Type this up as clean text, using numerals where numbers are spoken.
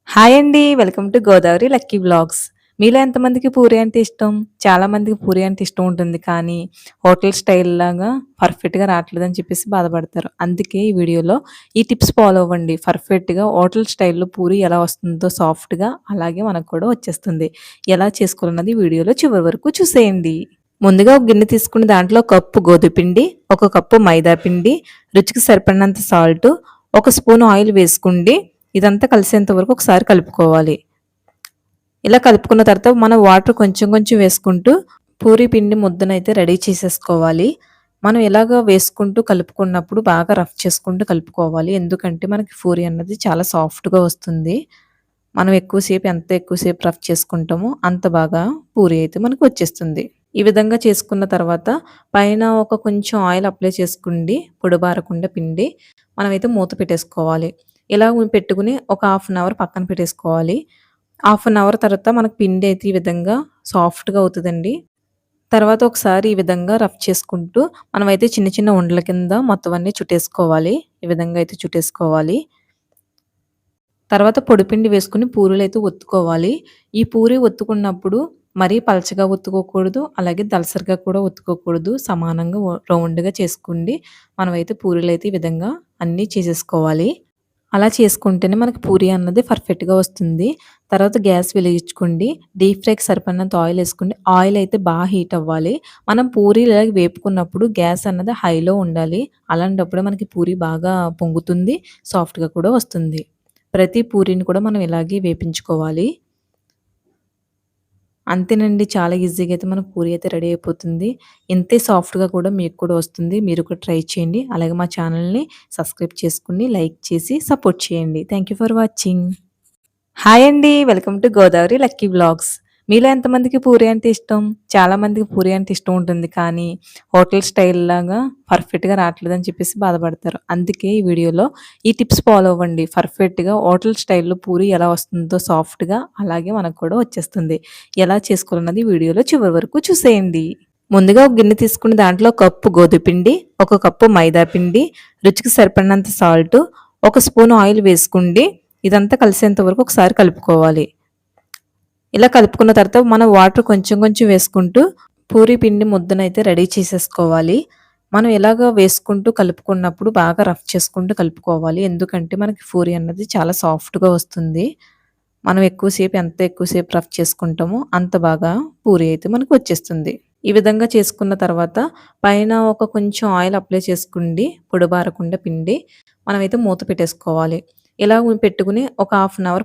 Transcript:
Hi అండి. Welcome to Godavari lucky vlogs. మీలో ఎంతమందికి పూరి అంటే ఇష్టం? చాలా మందికి పూరి అంటే ఇష్టం ఉంటుంది. కానీ హోటల్ స్టైల్‌లాగా పర్ఫెక్ట్‌గా రావట్లేదని చెప్పేసి బాధపడతారు. అందుకే ఈ వీడియోలో ఈ టిప్స్ ఫాలో అవ్వండి. పర్ఫెక్ట్‌గా హోటల్ స్టైల్‌లో పూరి ఎలా వస్తుందో సాఫ్ట్‌గా అలాగే మనకు కూడా వచ్చేస్తుంది. ఎలా చేసుకోవాలన్నది వీడియోలో చివరి వరకు చూసేయండి. ముందుగా ఒక గిన్నె తీసుకుని దాంట్లో కప్పు గోధుమ పిండి, ఒక కప్పు మైదా పిండి, రుచికి సరిపడినంత సాల్ట్, ఒక స్పూన్ ఆయిల్ వేసుకోండి. ఇదంతా కలిసేంత వరకు ఒకసారి కలుపుకోవాలి. ఇలా కలుపుకున్న తర్వాత మనం వాటర్ కొంచెం కొంచెం వేసుకుంటూ పూరి పిండి ముద్దనైతే రెడీ చేసేసుకోవాలి. మనం ఇలాగ వేసుకుంటూ కలుపుకున్నప్పుడు బాగా రఫ్ చేసుకుంటూ కలుపుకోవాలి. ఎందుకంటే మనకి పూరి అన్నది చాలా సాఫ్ట్‌గా వస్తుంది. మనం ఎంత ఎక్కువసేపు రఫ్ చేసుకుంటామో అంత బాగా పూరి అయితే మనకు వచ్చేస్తుంది. ఈ విధంగా చేసుకున్న తర్వాత పైన ఒక కొంచెం ఆయిల్ అప్లై చేసుకోండి. పొడిబారకుండా పిండి. మనమైతే మూత పెట్టేసుకోవాలి. ఇలా పెట్టుకుని ఒక హాఫ్ అన్ అవర్ పక్కన పెట్టేసుకోవాలి. హాఫ్ అన్ అవర్ తర్వాత మనకు పిండి అయితే ఈ విధంగా సాఫ్ట్‌గా అవుతదండి. తర్వాత ఒకసారి ఈ విధంగా రఫ్ చేసుకుంటూ మనమైతే చిన్న చిన్న ఉండల కింద మొత్తం అన్నీ చుట్టేసుకోవాలి. ఈ విధంగా అయితే చుట్టేసుకోవాలి. తర్వాత పొడిపిండి వేసుకొని పూరీలైతే ఒత్తుకోవాలి. ఈ పూరి ఒత్తుకున్నప్పుడు మరీ పలచగా ఒత్తుకోకూడదు. అలాగే దళసరిగా కూడా ఒత్తుకోకూడదు. సమానంగా రౌండ్‌గా చేసుకోండి. మనమైతే పూరీలైతే ఈ విధంగా అన్నీ చేసేసుకోవాలి. అలా చేసుకుంటేనే మనకి పూరి అన్నది పర్ఫెక్ట్‌గా వస్తుంది. తర్వాత గ్యాస్ వెలిగించుకోండి. డీప్ ఫ్రైకి సరిపడినంత ఆయిల్ ఏసుకోండి. ఆయిల్ అయితే బాగా హీట్ అవ్వాలి. మనం పూరీలు ఇలాగ వేపుకున్నప్పుడు గ్యాస్ అన్నది హైలో ఉండాలి. అలాంటప్పుడే మనకి పూరి బాగా పొంగుతుంది. సాఫ్ట్‌గా కూడా వస్తుంది. ప్రతి పూరిని కూడా మనం ఇలాగే వేపించుకోవాలి. అంతేనండి. చాలా ఈజీగా అయితే మన పూరి అయితే రెడీ అయిపోతుంది. ఇంతే సాఫ్ట్‌గా కూడా మీకు కూడా వస్తుంది. మీరు కూడా ట్రై చేయండి. అలాగే మా ఛానల్‌ని సబ్స్క్రైబ్ చేసుకొని, లైక్ చేసి సపోర్ట్ చేయండి. Thank you for watching. Hi అండి. Welcome to Godavari lucky vlogs. మీలో ఎంతమందికి పూరి అంటే ఇష్టం? చాలా మందికి పూరి అంటే ఇష్టం ఉంటుంది. కానీ హోటల్ స్టైల్‌లాగా పర్ఫెక్ట్‌గా రావట్లేదని చెప్పేసి బాధపడతారు. అందుకే ఈ వీడియోలో ఈ టిప్స్ ఫాలో అవ్వండి. పర్ఫెక్ట్‌గా హోటల్ స్టైల్‌లో పూరి ఎలా వస్తుందో సాఫ్ట్‌గా అలాగే మనకు కూడా వచ్చేస్తుంది. ఎలా చేసుకోవాలన్నది వీడియోలో చివరి వరకు చూసేయండి. ముందుగా ఒక గిన్నె తీసుకుని దాంట్లో కప్పు గోధుమ పిండి, ఒక కప్పు మైదా పిండి, రుచికి సరిపడినంత సాల్ట్, ఒక స్పూన్ ఆయిల్ వేసుకోండి. ఇదంతా కలిసేంత వరకు ఒకసారి కలుపుకోవాలి. ఇలా కలుపుకున్న తర్వాత మనం వాటర్ కొంచెం కొంచెం వేసుకుంటూ పూరి పిండి ముద్దనైతే రెడీ చేసేసుకోవాలి. మనం ఇలాగ వేసుకుంటూ కలుపుకున్నప్పుడు బాగా రఫ్ చేసుకుంటూ కలుపుకోవాలి. ఎందుకంటే మనకి పూరి అన్నది చాలా సాఫ్ట్‌గా వస్తుంది. మనం ఎంత ఎక్కువసేపు రఫ్ చేసుకుంటామో అంత బాగా పూరి అయితే మనకు వచ్చేస్తుంది. ఈ విధంగా చేసుకున్న తర్వాత పైన ఒక కొంచెం ఆయిల్ అప్లై చేసుకోండి. పొడిబారకుండా పిండి. మనమైతే మూత పెట్టేసుకోవాలి. ఇలా పెట్టుకుని ఒక హాఫ్ అన్ అవర్